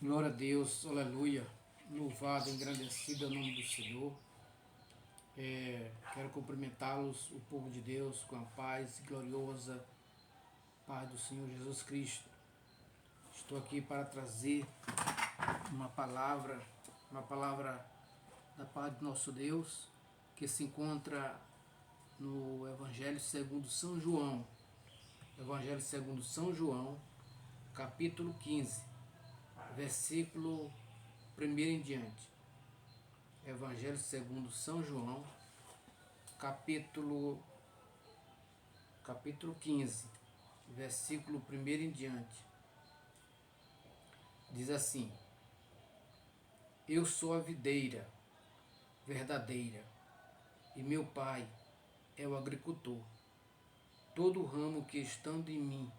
Glória a Deus, aleluia. Louvado, engrandecido é o nome do Senhor. Quero cumprimentá-los, o povo de Deus, com a paz gloriosa, paz do Senhor Jesus Cristo. Estou aqui para trazer uma palavra da parte do nosso Deus, que se encontra no Evangelho segundo São João. Evangelho segundo São João, capítulo 15, versículo 1 em diante. Evangelho segundo São João, capítulo 15, versículo 1 em diante. Diz assim: Eu sou a videira verdadeira, e meu Pai é o agricultor. Todo ramo que estando em mim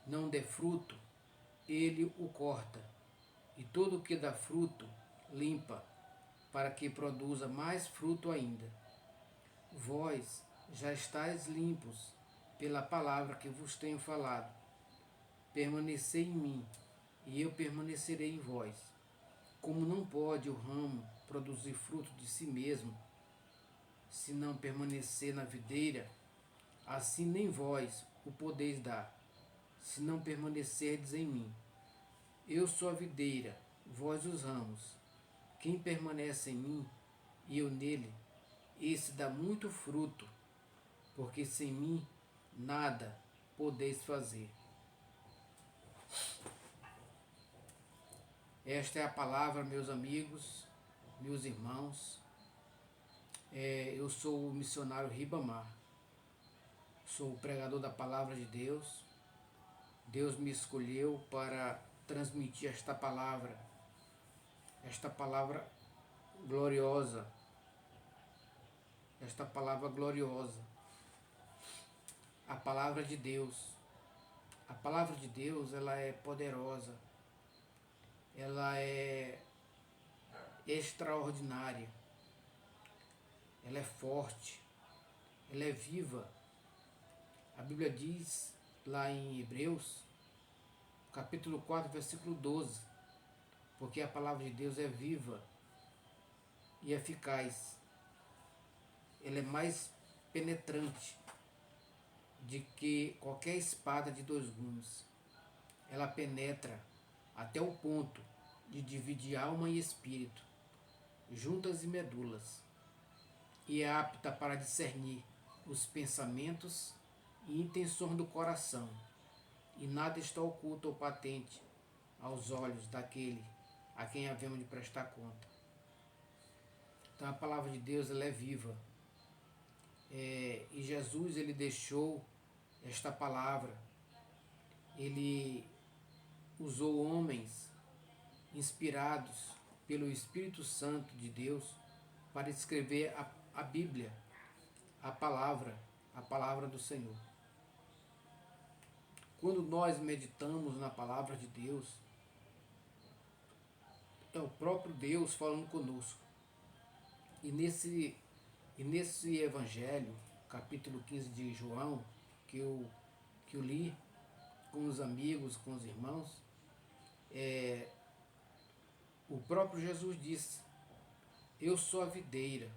não dê fruto, ele o corta, e todo o que dá fruto, limpa, para que produza mais fruto ainda. Vós já estáis limpos pela palavra que vos tenho falado. Permanecei em mim, e eu permanecerei em vós. Como não pode o ramo produzir fruto de si mesmo, se não permanecer na videira, assim nem vós o podeis dar, se não permanecerdes em mim. Eu sou a videira, vós os ramos. Quem permanece em mim e eu nele, esse dá muito fruto, porque sem mim nada podeis fazer. Esta é a palavra, meus amigos, meus irmãos. Eu sou o missionário Ribamar, sou o pregador da palavra de Deus. Deus me escolheu para transmitir esta palavra gloriosa, a palavra de Deus. A palavra de Deus, ela é poderosa, ela é extraordinária, ela é forte, ela é viva. A Bíblia diz lá em Hebreus, capítulo 4, versículo 12, porque a palavra de Deus é viva e eficaz. Ela é mais penetrante de que qualquer espada de dois gumes. Ela penetra até o ponto de dividir alma e espírito, juntas e medulas, e é apta para discernir os pensamentos e intenções do coração, e nada está oculto ou patente aos olhos daquele a quem havemos de prestar conta. Então a palavra de Deus, ela é viva. E Jesus, ele deixou esta palavra. Ele usou homens inspirados pelo Espírito Santo de Deus para escrever a Bíblia, a palavra do Senhor. Quando nós meditamos na palavra de Deus, é o próprio Deus falando conosco. E nesse Evangelho, capítulo 15 de João, que eu li com os amigos, com os irmãos, o próprio Jesus disse: Eu sou a videira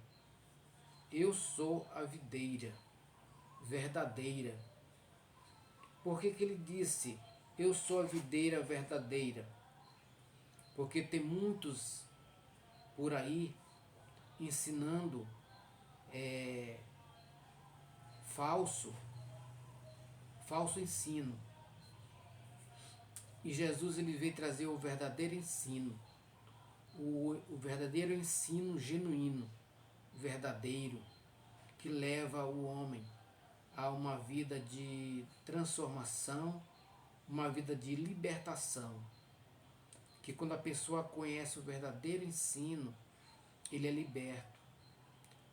verdadeira. Por que ele disse: Eu sou a videira verdadeira? Porque tem muitos por aí ensinando falso ensino. E Jesus, ele veio trazer o verdadeiro ensino, o verdadeiro ensino genuíno, verdadeiro, que leva o homem a uma vida de transformação, uma vida de libertação. Que quando a pessoa conhece o verdadeiro ensino, ele é liberto.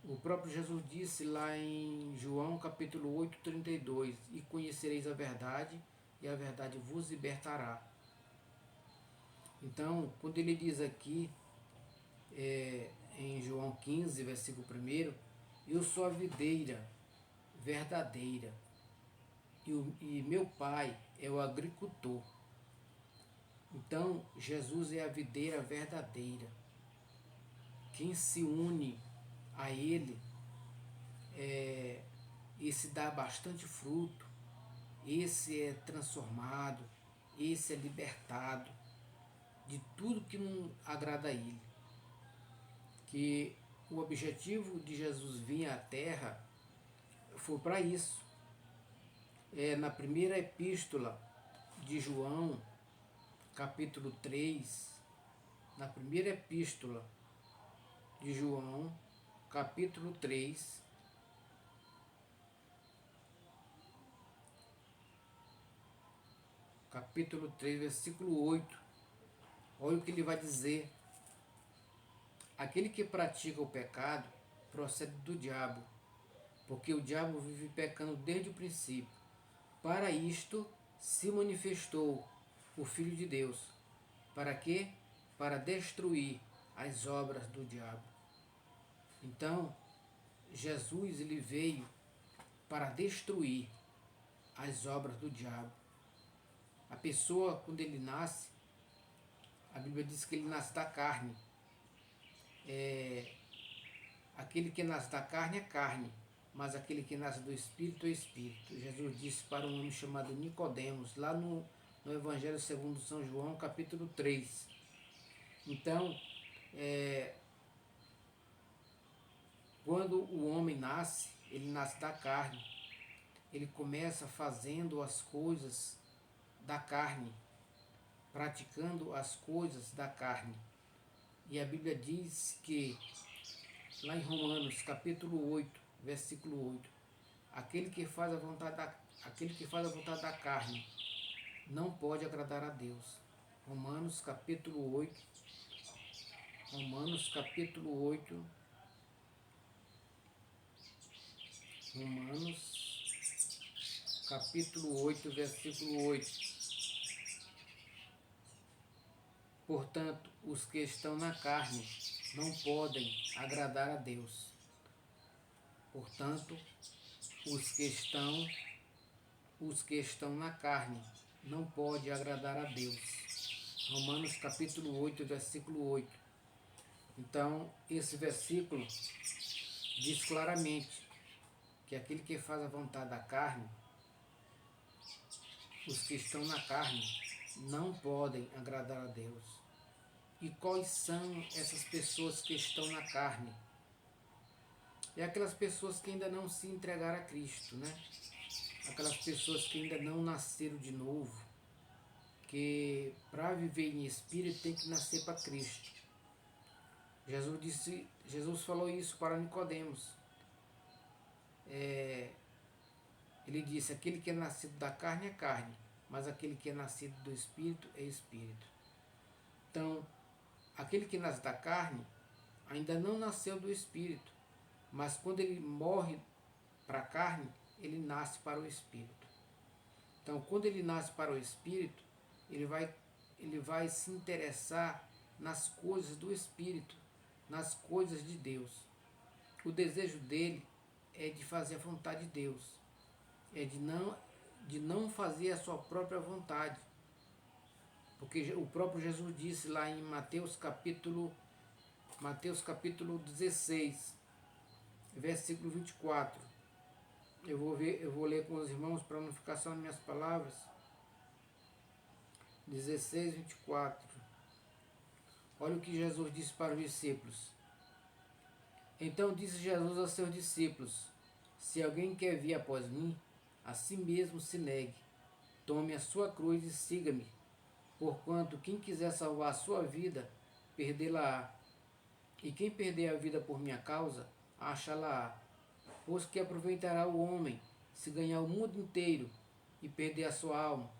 O próprio Jesus disse lá em João capítulo 8, 32, e conhecereis a verdade, e a verdade vos libertará. Então, quando ele diz aqui, em João 15, versículo 1, eu sou a videira verdadeira, e meu Pai é o agricultor. Então, Jesus é a videira verdadeira. Quem se une a Ele, esse dá bastante fruto, esse é transformado, esse é libertado de tudo que não agrada a Ele. Que o objetivo de Jesus vir à Terra foi para isso. Na primeira epístola de João, capítulo 3, na primeira epístola de João, capítulo 3, versículo 8, olha o que ele vai dizer. Aquele que pratica o pecado procede do diabo, porque o diabo vive pecando desde o princípio. Para isto se manifestou o Filho de Deus. Para quê? Para destruir as obras do diabo. Então, Jesus ele veio para destruir as obras do diabo. A pessoa, quando ele nasce, a Bíblia diz que ele nasce da carne. Aquele que nasce da carne é carne, mas aquele que nasce do Espírito é Espírito. Jesus disse para um homem chamado Nicodemos, lá no Evangelho segundo São João, capítulo 3. Então, quando o homem nasce, ele nasce da carne. Ele começa fazendo as coisas da carne, praticando as coisas da carne. E a Bíblia diz que, lá em Romanos, capítulo 8, versículo 8, aquele que faz a vontade da carne não pode agradar a Deus. Romanos, capítulo 8, Romanos, capítulo 8, versículo 8. Portanto, os que estão na carne não podem agradar a Deus. Portanto, os que estão na carne não podem agradar a Deus. Romanos capítulo 8, versículo 8. Então, esse versículo diz claramente que aquele que faz a vontade da carne, os que estão na carne, não podem agradar a Deus. E quais são essas pessoas que estão na carne? É aquelas pessoas que ainda não se entregaram a Cristo, né? Aquelas pessoas que ainda não nasceram de novo, que para viver em espírito tem que nascer para Cristo. Jesus falou isso para Nicodemos. Ele disse, aquele que é nascido da carne é carne, mas aquele que é nascido do Espírito é Espírito. Então, aquele que nasce da carne ainda não nasceu do Espírito, mas quando ele morre para a carne, ele nasce para o Espírito. Então, quando ele nasce para o Espírito, ele vai se interessar nas coisas do Espírito, nas coisas de Deus. O desejo dele é de fazer a vontade de Deus, é de não fazer a sua própria vontade. Porque o próprio Jesus disse lá em Mateus capítulo 16, versículo 24. Eu vou ler com os irmãos para não ficar só nas minhas palavras. 16, 24. Olha o que Jesus disse para os discípulos. Então disse Jesus aos seus discípulos, se alguém quer vir após mim, a si mesmo se negue, tome a sua cruz e siga-me. Porquanto quem quiser salvar a sua vida, perdê-la-á. E quem perder a vida por minha causa, acha-la-á. Pois que aproveitará o homem se ganhar o mundo inteiro e perder a sua alma?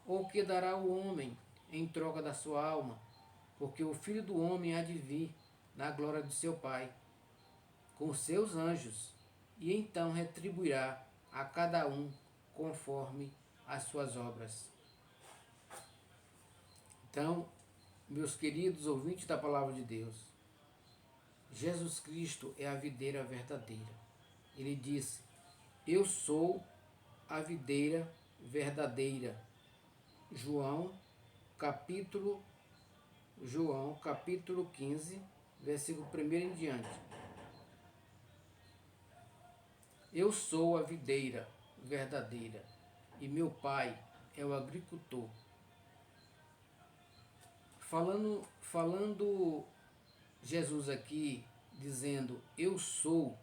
Ou que dará o homem em troca da sua alma? Porque o Filho do Homem há de vir na glória de seu Pai, com seus anjos, e então retribuirá a cada um conforme as suas obras. Então, meus queridos ouvintes da Palavra de Deus, Jesus Cristo é a videira verdadeira. Ele disse, eu sou a videira verdadeira. João, capítulo 15, versículo 1 em diante. Eu sou a videira verdadeira e meu pai é o agricultor. Falando Jesus aqui, dizendo eu sou,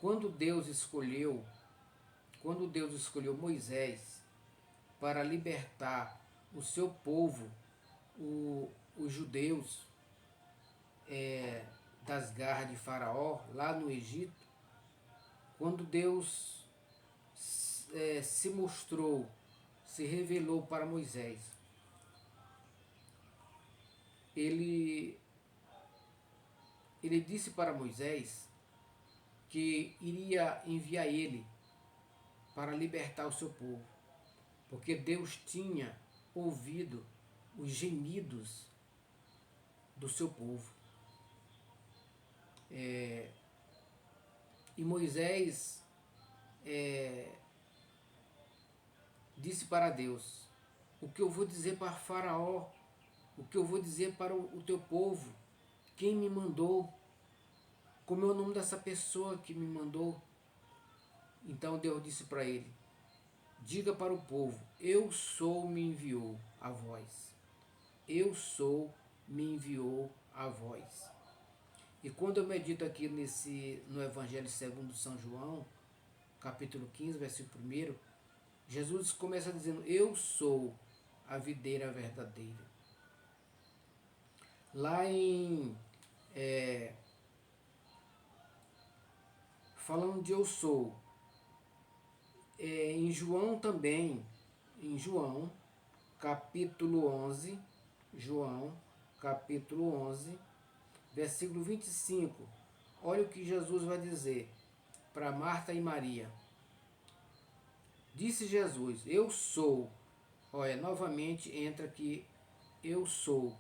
quando Deus escolheu Moisés para libertar o seu povo, os judeus, das garras de Faraó, lá no Egito, quando Deus se mostrou, se revelou para Moisés, ele disse para Moisés que iria enviar ele para libertar o seu povo, porque Deus tinha ouvido os gemidos do seu povo. E Moisés disse para Deus: o que eu vou dizer para Faraó? O que eu vou dizer para o teu povo? Quem me mandou? Como é o nome dessa pessoa que me mandou? Então Deus disse para ele: diga para o povo, eu sou, me enviou a vós. Eu sou, me enviou a vós. E quando eu medito aqui no Evangelho segundo São João, capítulo 15, versículo 1, Jesus começa dizendo, eu sou a videira verdadeira. Lá falando de eu sou, em João também, em João, capítulo 11, versículo 25, olha o que Jesus vai dizer para Marta e Maria. Disse Jesus, eu sou, olha, novamente entra aqui, eu sou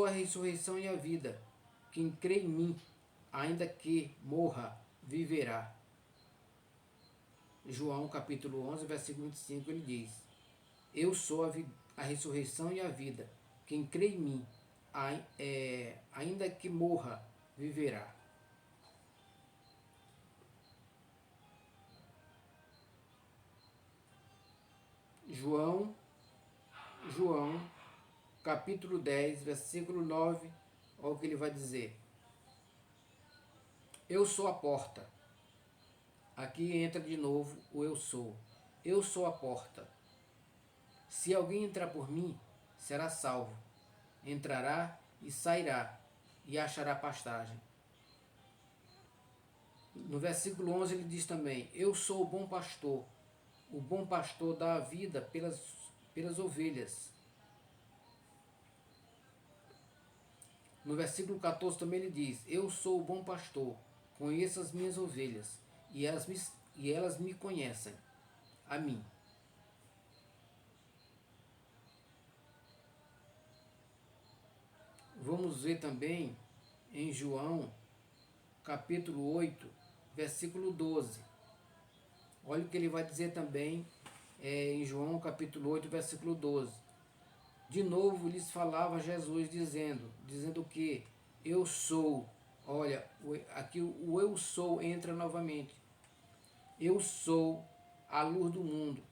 a ressurreição e a vida, quem crê em mim, ainda que morra, viverá. João capítulo 11, versículo 25, ele diz, eu sou a ressurreição e a vida, quem crê em mim, ainda que morra, viverá. João, capítulo 10, versículo 9, olha o que ele vai dizer. Eu sou a porta. Aqui entra de novo o eu sou. Eu sou a porta. Se alguém entrar por mim, será salvo. Entrará e sairá, e achará pastagem. No versículo 11 ele diz também, eu sou o bom pastor. O bom pastor dá a vida pelas ovelhas. No versículo 14 também ele diz, eu sou o bom pastor, conheço as minhas ovelhas, e elas me conhecem, a mim. Vamos ver também em João, capítulo 8, versículo 12. Olha o que ele vai dizer também em João, capítulo 8, versículo 12. De novo lhes falava Jesus dizendo que eu sou. Olha, aqui o eu sou entra novamente. Eu sou a luz do mundo.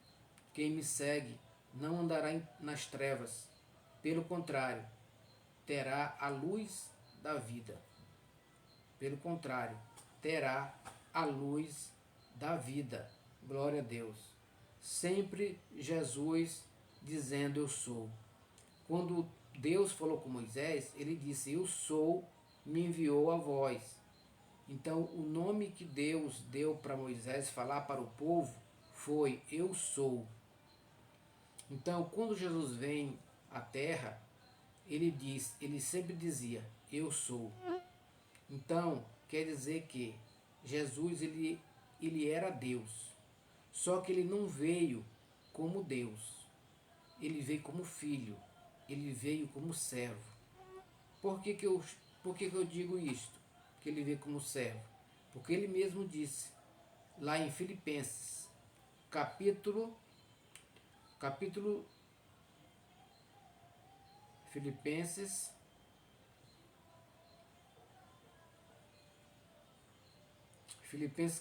Quem me segue não andará nas trevas. Pelo contrário, terá a luz da vida. Pelo contrário, terá a luz da vida. Glória a Deus. Sempre Jesus dizendo eu sou. Quando Deus falou com Moisés, ele disse, eu sou, me enviou a vós. Então, o nome que Deus deu para Moisés falar para o povo foi eu sou. Então, quando Jesus vem à terra, ele sempre dizia, eu sou. Então, quer dizer que Jesus, ele era Deus. Só que ele não veio como Deus. Ele veio como filho. Ele veio como servo. Por que eu digo isto? Que ele veio como servo? Porque ele mesmo disse, lá em Filipenses, capítulo Filipenses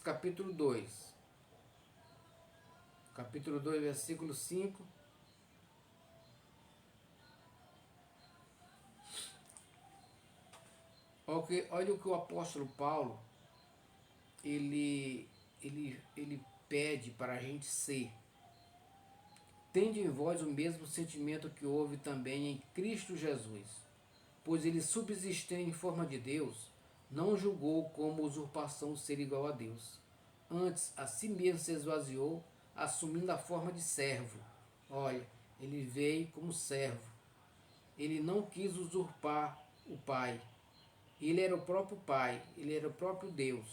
capítulo 2. Capítulo 2, versículo 5. Olha o que o apóstolo Paulo ele pede para a gente ser. Tende em vós o mesmo sentimento que houve também em Cristo Jesus, pois ele, subsistendo em forma de Deus, não julgou como usurpação ser igual a Deus. Antes, a si mesmo se esvaziou, assumindo a forma de servo. Olha, ele veio como servo. Ele não quis usurpar o Pai. Ele era o próprio Pai, ele era o próprio Deus,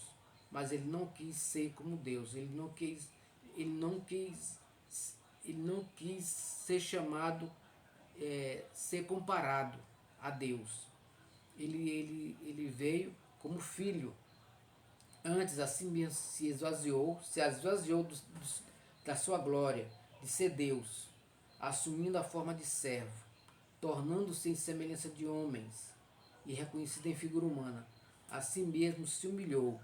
mas ele não quis ser como Deus. Ele não quis ser chamado, ser comparado a Deus. Ele veio como filho. Antes, assim mesmo, se esvaziou da sua glória, de ser Deus, assumindo a forma de servo, tornando-se em semelhança de homens e reconhecido em figura humana. Assim mesmo se humilhou,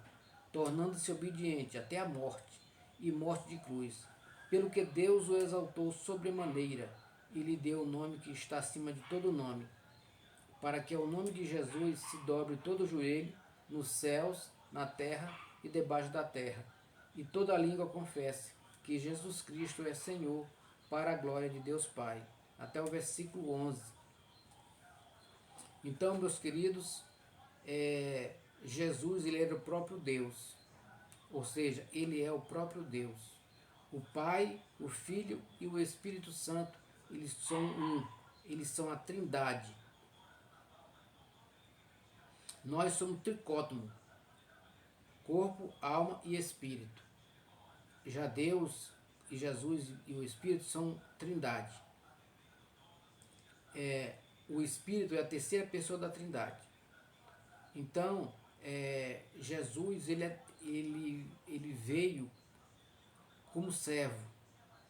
tornando-se obediente até a morte, e morte de cruz, pelo que Deus o exaltou sobremaneira e lhe deu o nome que está acima de todo nome, para que ao nome de Jesus se dobre todo o joelho, nos céus, na terra e debaixo da terra, e toda língua confesse que Jesus Cristo é Senhor, para a glória de Deus Pai. Até o versículo 11. Então, meus queridos, Jesus, ele era o próprio Deus, ou seja, ele é o próprio Deus. O Pai, o Filho e o Espírito Santo, eles são um, eles são a trindade. Nós somos tricótomo, corpo, alma e espírito. Já Deus e Jesus e o Espírito são trindade. O Espírito é a terceira pessoa da trindade. Então, Jesus ele veio como servo,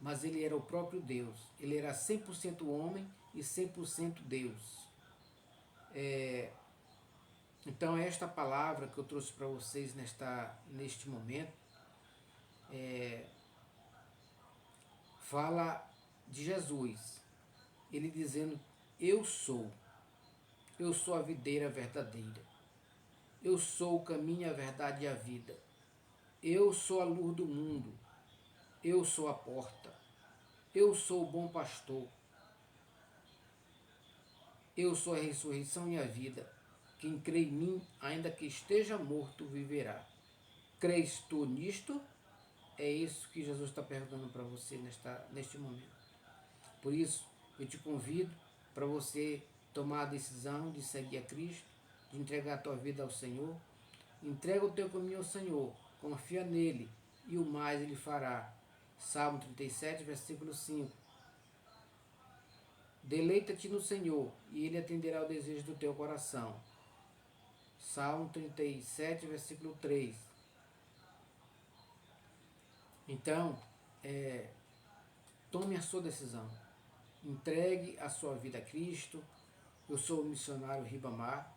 mas ele era o próprio Deus. Ele era 100% homem e 100% Deus. Então, esta palavra que eu trouxe para vocês neste momento fala de Jesus. Ele dizendo: eu sou a videira verdadeira. Eu sou o caminho, a verdade e a vida. Eu sou a luz do mundo. Eu sou a porta. Eu sou o bom pastor. Eu sou a ressurreição e a vida. Quem crê em mim, ainda que esteja morto, viverá. Crês tu nisto? É isso que Jesus está perguntando para você neste momento. Por isso, eu te convido para você tomar a decisão de seguir a Cristo, de entregar a tua vida ao Senhor. Entrega o teu caminho ao Senhor, confia nele e o mais ele fará. Salmo 37, versículo 5. Deleita-te no Senhor e ele atenderá ao desejo do teu coração. Salmo 37, versículo 3. Então, tome a sua decisão. Entregue a sua vida a Cristo. Eu sou o missionário Ribamar.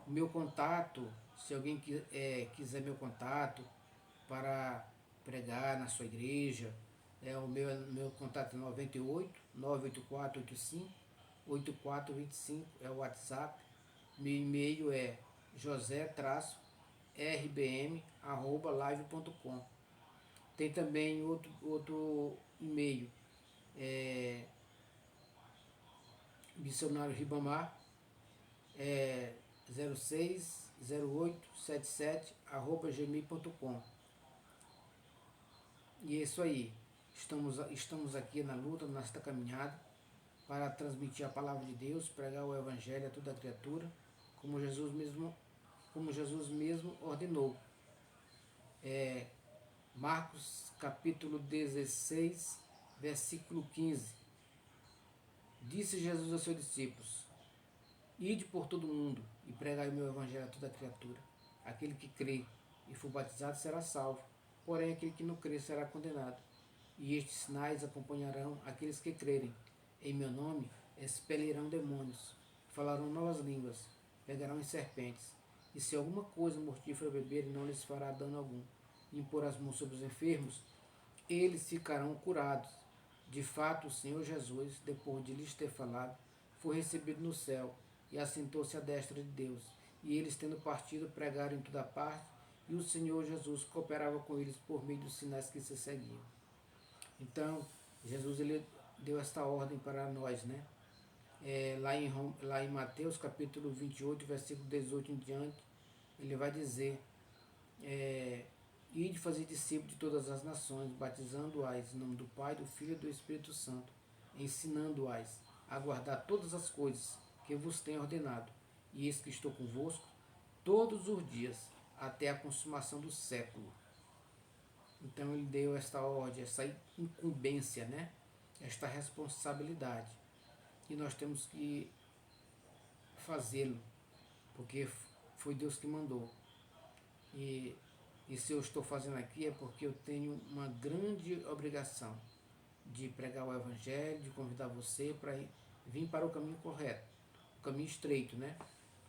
Meu contato, se alguém quiser meu contato para pregar na sua igreja, o meu contato é 98 984 85 8425, é o WhatsApp. Meu e-mail é josé-rbm@live.com. Tem também outro e-mail, missionário Ribamar, 060877@gmail.com. E é isso aí. Estamos aqui na luta, nesta caminhada, para transmitir a palavra de Deus, pregar o Evangelho a toda criatura, como Jesus mesmo ordenou. Marcos capítulo 16, versículo 15. Disse Jesus aos seus discípulos: ide por todo o mundo e pregai o meu Evangelho a toda criatura. Aquele que crê e for batizado será salvo, porém aquele que não crê será condenado. E estes sinais acompanharão aqueles que crerem. Em meu nome expelirão demônios, falarão novas línguas, pegarão em serpentes, e se alguma coisa mortífera beberem, não lhes fará dano algum. E impor as mãos sobre os enfermos, eles ficarão curados. De fato, o Senhor Jesus, depois de lhes ter falado, foi recebido no céu e assentou-se à destra de Deus. E eles, tendo partido, pregaram em toda parte, e o Senhor Jesus cooperava com eles por meio dos sinais que se seguiam. Então, Jesus ele deu esta ordem para nós, né? Lá em Mateus capítulo 28, versículo 18 em diante, ele vai dizer: ide fazer discípulos de todas as nações, batizando-as em nome do Pai, do Filho e do Espírito Santo, ensinando-as a guardar todas as coisas que vos tenho ordenado. E eis que estou convosco todos os dias, até a consumação do século. Então ele deu esta ordem, essa incumbência, né? Esta responsabilidade. E nós temos que fazê-lo, porque foi Deus que mandou. E se eu estou fazendo aqui é porque eu tenho uma grande obrigação de pregar o Evangelho, de convidar você para vir para o caminho correto, o caminho estreito, né?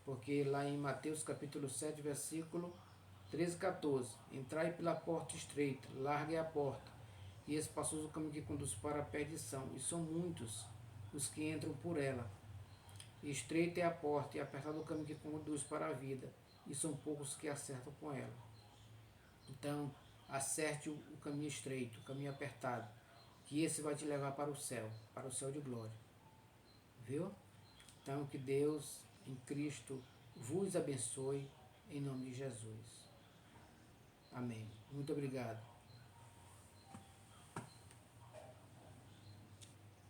Porque lá em Mateus capítulo 7, versículo 13 e 14, entrai pela porta estreita, larga é a porta, e espaçoso o caminho que conduz para a perdição, e são muitos os que entram por ela. Estreita é a porta, e apertado o caminho que conduz para a vida, e são poucos que acertam com ela. Então, acerte o caminho estreito, o caminho apertado, que esse vai te levar para o céu de glória. Viu? Então, que Deus em Cristo vos abençoe, em nome de Jesus. Amém. Muito obrigado.